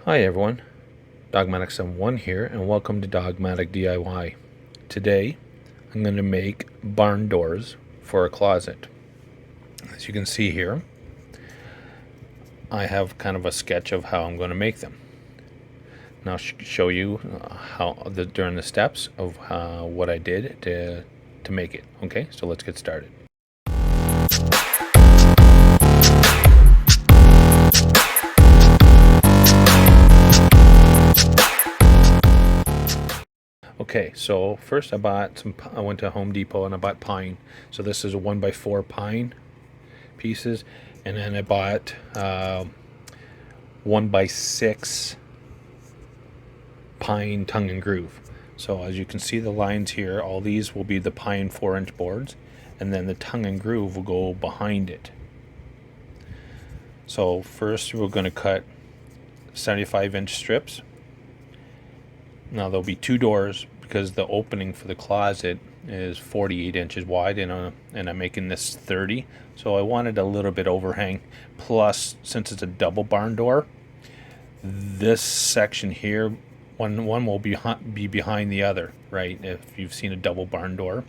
Hi everyone, Dogmatic71 here, and welcome to Dogmatic DIY. Today, I'm going to make barn doors for a closet. As you can see here, I have kind of a sketch of how I'm going to make them. Now I'll show you during the steps of what I did to make it. Okay, so let's get started. Okay, so first I went to Home Depot and I bought pine. So this is a 1x4 pine pieces, and then I bought 1x6 pine tongue and groove. So as you can see the lines here, all these will be the pine 4-inch boards, and then the tongue and groove will go behind it. So first we're going to cut 75-inch strips. Now there'll be two doors because the opening for the closet is 48 inches wide, and I'm making this 30. So I wanted a little bit overhang. Plus, since it's a double barn door, this section here, one will be behind the other, right? If you've seen a double barn door,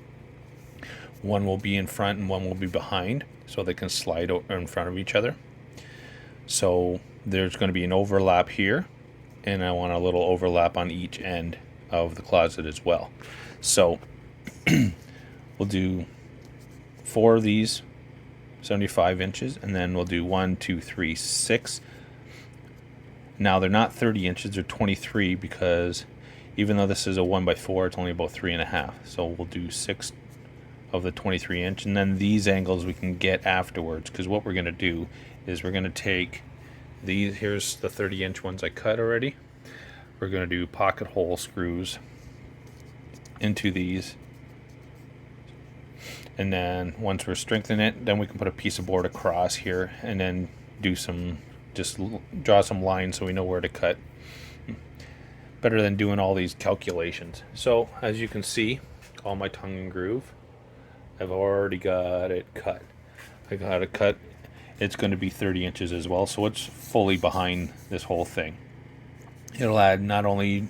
one will be in front and one will be behind, so they can slide in front of each other. So there's going to be an overlap here, and I want a little overlap on each end of the closet as well. So we'll do 4 of these 75 inches, and then we'll do 1, 2, 3, 6. Now they're not 30 inches, they're 23, because even though this is a 1x4, it's only about 3.5. So we'll do 6 of the 23 inch, and then these angles we can get afterwards, because what we're going to do is we're going to take these, here's the 30-inch ones I cut already. We're going to do pocket hole screws into these, and then once we're strengthening it, then we can put a piece of board across here and then do just draw some lines so we know where to cut. Better than doing all these calculations. So as you can see, all my tongue and groove, I've already got it cut. I got it cut. It's going to be 30 inches as well, so it's fully behind this whole thing. It'll add not only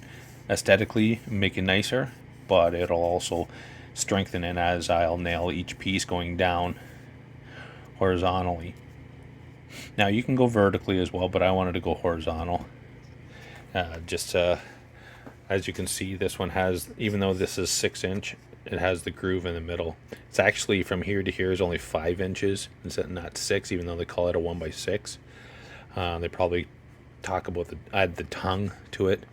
aesthetically, make it nicer, but it'll also strengthen it as I'll nail each piece going down horizontally. Now you can go vertically as well, but I wanted to go horizontal. As you can see, this one has, even though this is 6-inch, it has the groove in the middle. It's actually from here to here is only 5 inches. It's not 6, even though they call it a 1x6. They probably talk about add the tongue to it,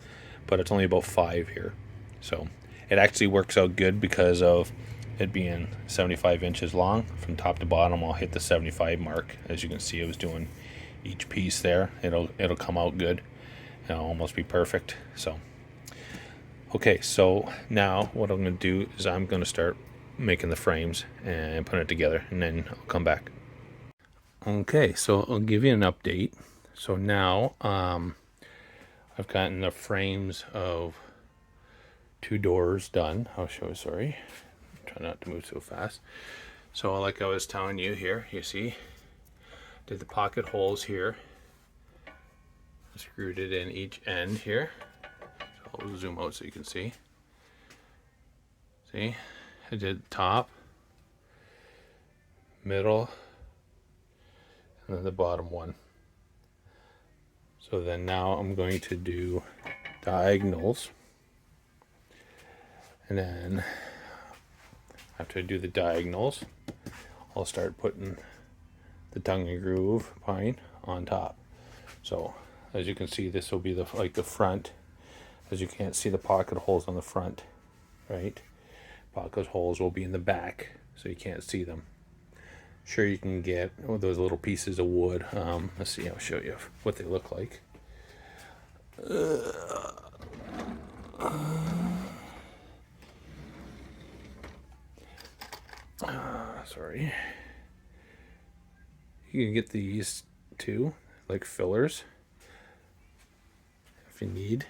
but it's only about 5 here. So it actually works out good because of it being 75 inches long. From top to bottom, I'll hit the 75 mark. As you can see, I was doing each piece there. It'll come out good. It'll almost be perfect. So okay, so now what I'm going to do is I'm going to start making the frames and putting it together, and then I'll come back. Okay, so I'll give you an update. So now I've gotten the frames of 2 doors done. I'll show you, sorry. Try not to move so fast. So like I was telling you here, you see, did the pocket holes here. Screwed it in each end here. So I'll zoom out so you can see. See, I did top, middle, and then the bottom one. So then now I'm going to do diagonals, and then after I do the diagonals, I'll start putting the tongue and groove pine on top. So as you can see, this will be the front. As you can't see the pocket holes on the front, right? Pocket holes will be in the back, so you can't see them. Sure, you can get those little pieces of wood. Let's see, I'll show you what they look like. Sorry. You can get these too, like fillers, if you need.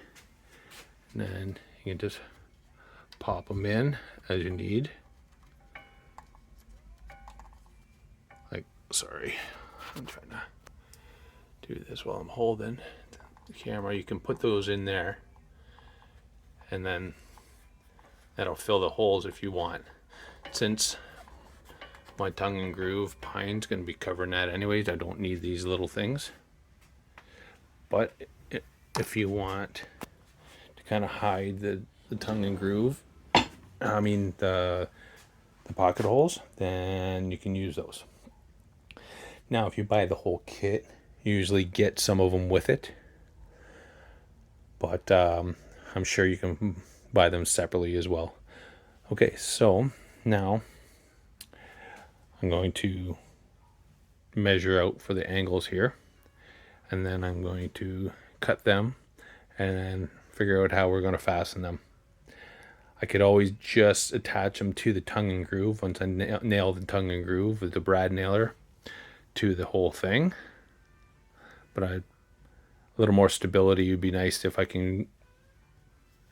And then you can just pop them in as you need. Sorry, I'm trying to do this while I'm holding. the camera, you can put those in there, and then that'll fill the holes if you want. Since my tongue and groove pine's going to be covering that anyways, I don't need these little things. But if you want to kind of hide the tongue and groove, I mean the pocket holes, then you can use those. Now if you buy the whole kit, you usually get some of them with it, but I'm sure you can buy them separately as well. Okay, so now I'm going to measure out for the angles here, and then I'm going to cut them and then figure out how we're going to fasten them. I could always just attach them to the tongue and groove once I nail the tongue and groove with the brad nailer to the whole thing, but a little more stability would be nice if I can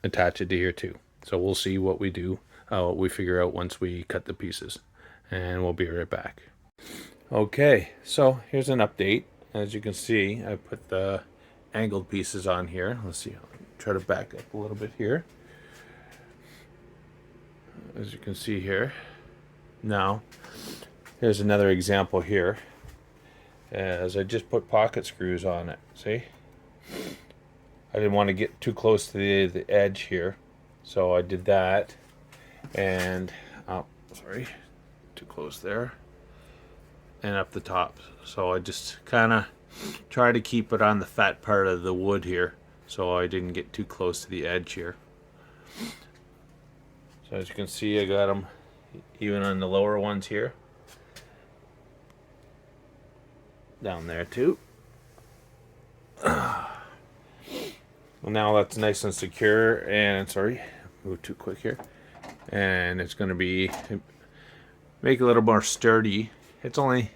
attach it to here too. So we'll see what we do, what we figure out once we cut the pieces, and we'll be right back. Okay, so here's an update. As you can see, I put the angled pieces on here. Let's see, I'll try to back up a little bit here. As you can see here. Now, here's another example here. As I just put pocket screws on it, see? I didn't want to get too close to the edge here, so I did that. And, oh, sorry, too close there. And up the top. So I just kind of try to keep it on the fat part of the wood here, so I didn't get too close to the edge here. So as you can see, I got them even on the lower ones here. Down there too. Well, now that's nice and secure, and sorry, move too quick here. And it's going to be make it a little more sturdy. It's only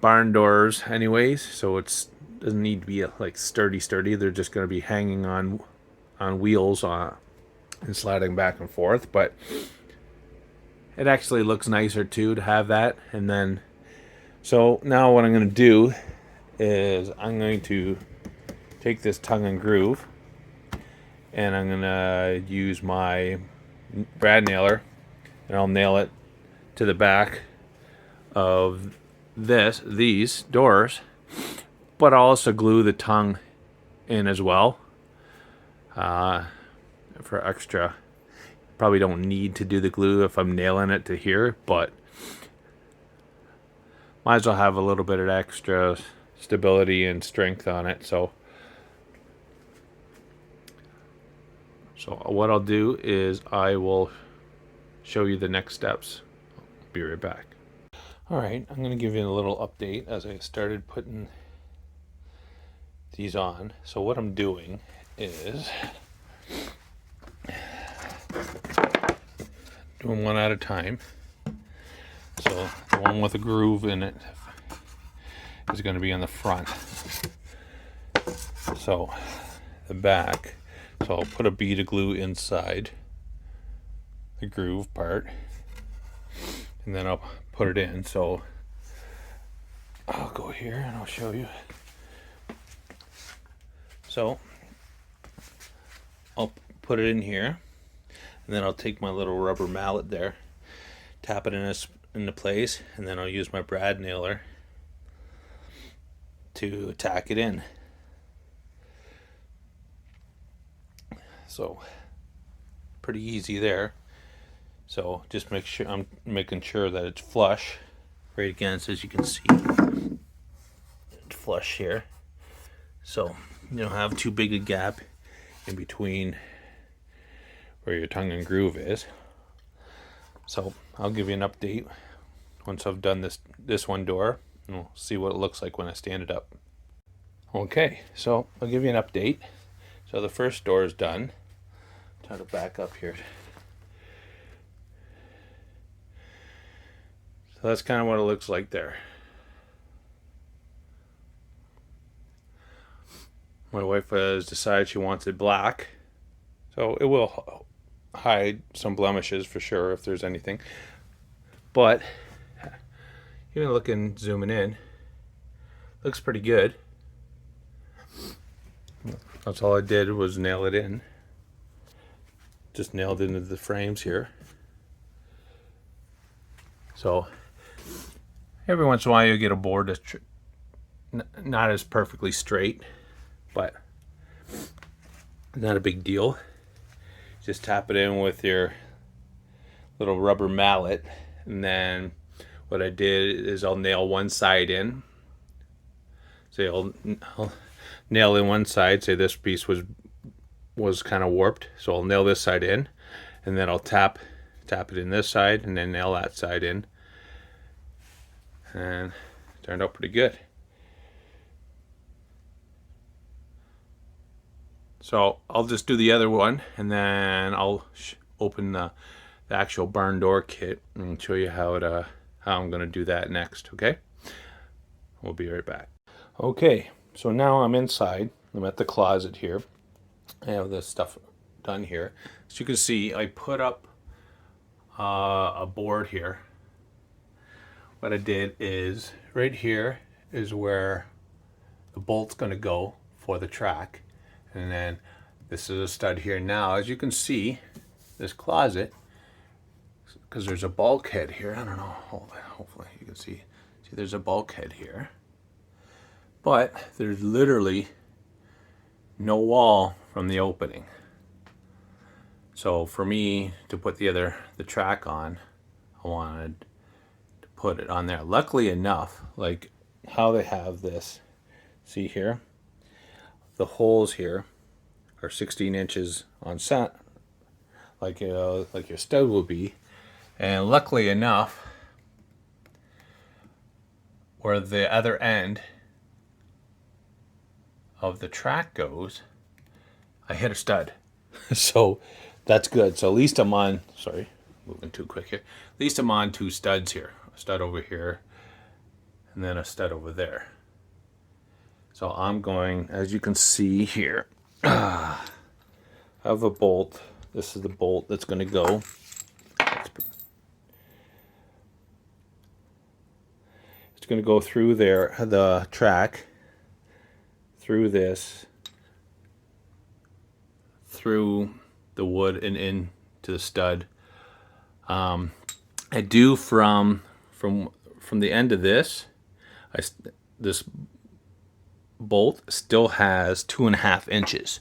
barn doors anyways, so it's doesn't need to be like sturdy. They're just going to be hanging on wheels and sliding back and forth, but it actually looks nicer too to have that. And then so now what I'm going to do is I'm going to take this tongue and groove, and I'm going to use my brad nailer, and I'll nail it to the back of these doors, but I'll also glue the tongue in as well for extra. Probably don't need to do the glue if I'm nailing it to here, but might as well have a little bit of extra stability and strength on it. So what I'll do is I will show you the next steps. I'll be right back. Alright, I'm going to give you a little update as I started putting these on. So what I'm doing is doing one at a time. So the one with a groove in it is going to be on the front. So the back, so I'll put a bead of glue inside the groove part, and then I'll put it in. So I'll go here and I'll show you. So I'll put it in here, and then I'll take my little rubber mallet there, tap it into place, and then I'll use my brad nailer to tack it in. So pretty easy there. So just make sure I'm making sure that it's flush right against, as you can see, it's flush here. So you don't have too big a gap in between where your tongue and groove is. So I'll give you an update once I've done this one door, and we'll see what it looks like when I stand it up. Okay, so I'll give you an update. So the first door is done. Try to back up here. So that's kind of what it looks like there. My wife has decided she wants it black, so it will hide some blemishes for sure if there's anything. But even zooming in, looks pretty good. That's all I did was nail it in. Just nailed into the frames here. So every once in a while you get a board that's not as perfectly straight, but not a big deal. Just tap it in with your little rubber mallet, and then what I did is I'll nail one side in. So I'll nail in one side. Say this piece was kind of warped, so I'll nail this side in, and then I'll tap it in this side, and then nail that side in, and it turned out pretty good. So I'll just do the other one, and then I'll open the actual barn door kit and show you how I'm going to do that next. Okay, we'll be right back. Okay, so now I'm inside. I'm at the closet here. I have this stuff done here. As you can see, I put up a board here. What I did is right here is where the bolt's going to go for the track, and then this is a stud here. Now, as you can see, this closet, because there's a bulkhead here. I don't know. Hopefully you can see. See, there's a bulkhead here, but there's literally no wall from the opening. So for me to put the track on, I wanted to put it on there. Luckily enough, like how they have this, see here, the holes here are 16 inches on set, like your stud will be. And luckily enough, where the other end of the track goes, I hit a stud. So that's good. So at least I'm on, sorry, moving too quick here. At least I'm on two studs here. A stud over here, and then a stud over there. So I'm going, as you can see here, I have a bolt. This is the bolt that's going to go. It's going to go through there, the track, through this, through the wood and into the stud. I do from the end of this, this bolt still has 2.5 inches.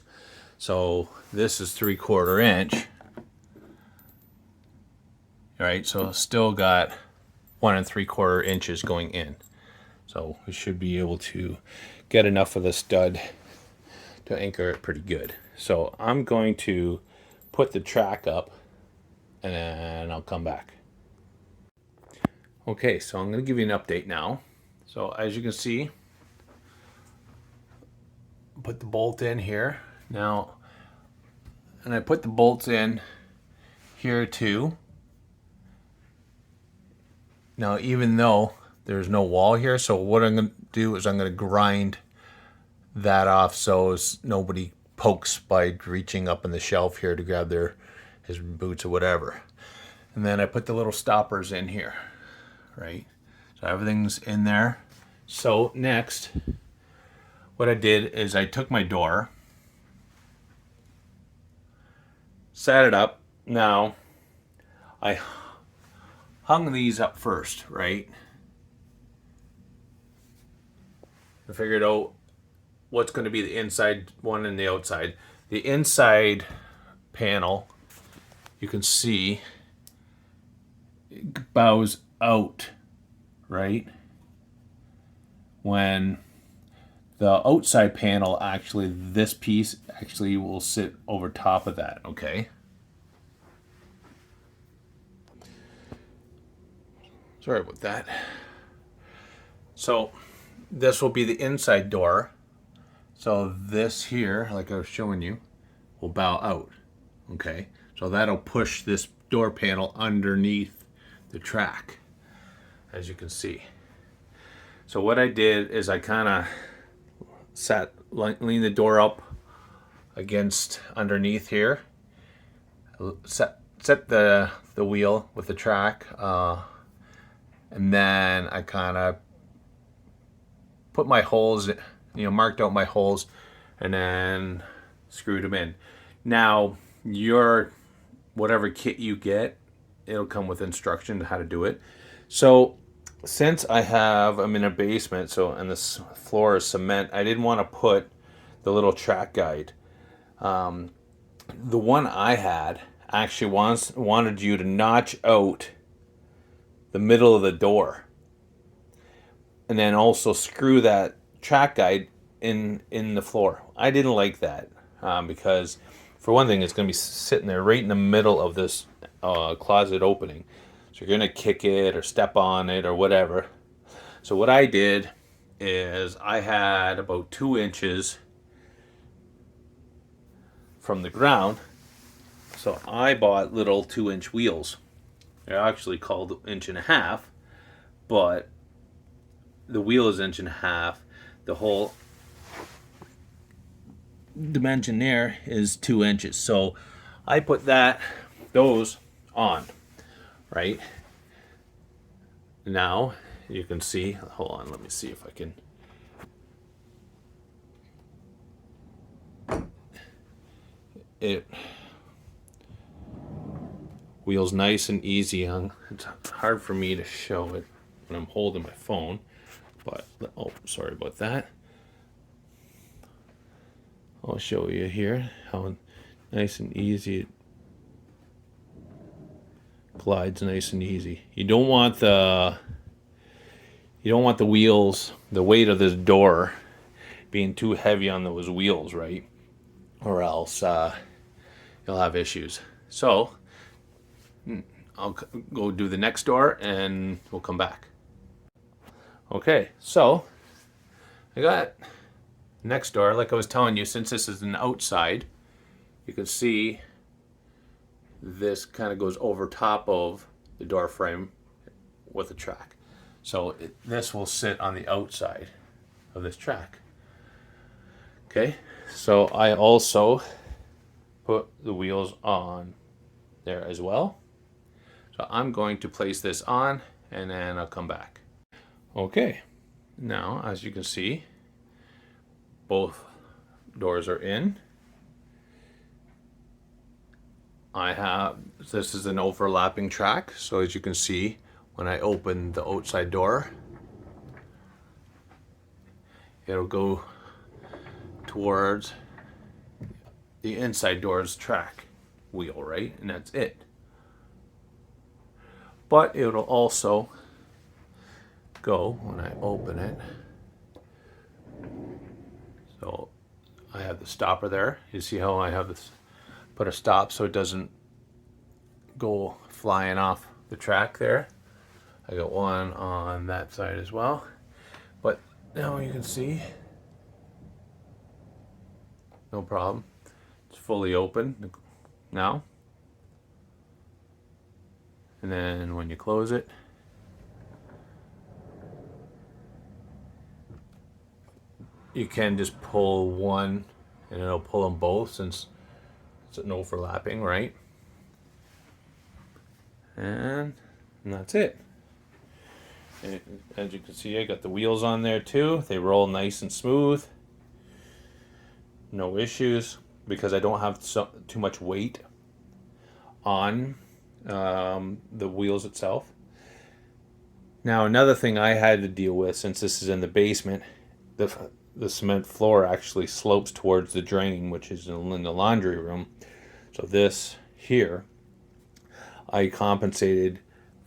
So this is 3/4 inch. Right, so still got 1 3/4 inches going in. So we should be able to get enough of the stud to anchor it pretty good. So I'm going to put the track up, and then I'll come back. Okay, so I'm going to give you an update now. So as you can see, put the bolt in here now, and I put the bolts in here too. Now, even though there's no wall here, so what I'm going to do is I'm going to grind that off so nobody pokes by reaching up in the shelf here to grab his boots or whatever. And then I put the little stoppers in here, right? So everything's in there. So next, what I did is I took my door, set it up. Now, I hung these up first, right? I figured out what's going to be the inside one and the outside. The inside panel, you can see, it bows out, right? When the outside panel, actually, this piece actually will sit over top of that, okay? Sorry about that. So this will be the inside door. So this here, like I was showing you, will bow out. Okay, so that'll push this door panel underneath the track, as you can see. So what I did is I kind of leaned the door up against underneath here, set the wheel with the track, and then I kind of put my holes, marked out my holes and then screwed them in. Now, your whatever kit you get, it'll come with instructions on how to do it. So since I'm in a basement, and this floor is cement, I didn't want to put the little track guide. The one I had actually wanted you to notch out the middle of the door, and then also screw that track guide in the floor. I didn't like that because, for one thing, it's going to be sitting there right in the middle of this closet opening. So you're going to kick it or step on it or whatever. So what I did is I had about 2 inches from the ground. So I bought little 2-inch wheels. They're actually called 1.5 inches, but the wheel is 1.5 inches. The whole dimension there is 2 inches. So I put those on, right? Now you can see, hold on, let me see if I can. It wheels nice and easy. It's hard for me to show it when I'm holding my phone, but oh, sorry about that. I'll show you here how nice and easy it glides, nice and easy. You don't want the wheels, the weight of this door being too heavy on those wheels, right? Or else you'll have issues. So I'll go do the next door and we'll come back. Okay, so I got next door, like I was telling you, since this is an outside, you can see this kind of goes over top of the door frame with a track. So this will sit on the outside of this track. Okay, so I also put the wheels on there as well. So I'm going to place this on and then I'll come back. Okay, now as you can see, both doors are in. This is an overlapping track, so as you can see, when I open the outside door, it'll go towards the inside door's track wheel, right? And that's it. But it'll also go when I open it. So I have the stopper there. You see how I have this, put a stop so it doesn't go flying off the track there. I got one on that side as well. But now you can see, no problem. It's fully open now. And then when you close it, you can just pull one and it'll pull them both since it's an overlapping, right? And that's it. And as you can see, I got the wheels on there too. They roll nice and smooth. No issues because I don't have too much weight on the wheels itself. Now another thing I had to deal with, since this is in the basement, the cement floor actually slopes towards the drain, which is in the laundry room. So this here, I compensated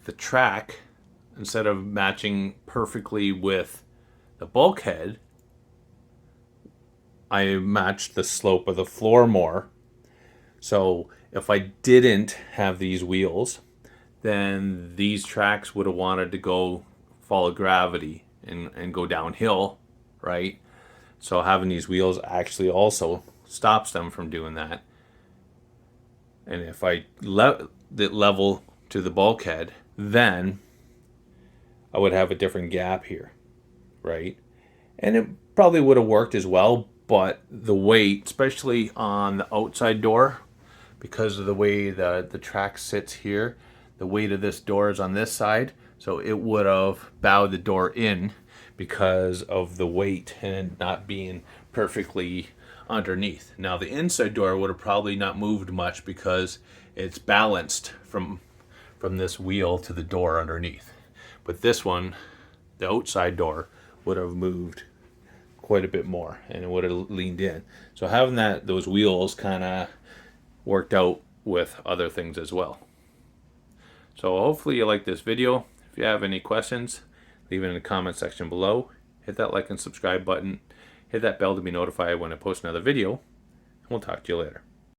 the track, instead of matching perfectly with the bulkhead, I matched the slope of the floor more. So if I didn't have these wheels, then these tracks would have wanted to follow gravity and go downhill, right? So having these wheels actually also stops them from doing that. And if I level to the bulkhead, then I would have a different gap here, right? And it probably would have worked as well, but the weight, especially on the outside door, because of the way the track sits here, the weight of this door is on this side, so it would have bowed the door in because of the weight and not being perfectly underneath. Now the inside door would have probably not moved much because it's balanced from this wheel to the door underneath. But this one, the outside door, would have moved quite a bit more and it would have leaned in. So having those wheels kind of worked out with other things as well. So hopefully you like this video. If you have any questions, leave it in the comment section below. Hit that like and subscribe button. Hit that bell to be notified when I post another video. And we'll talk to you later.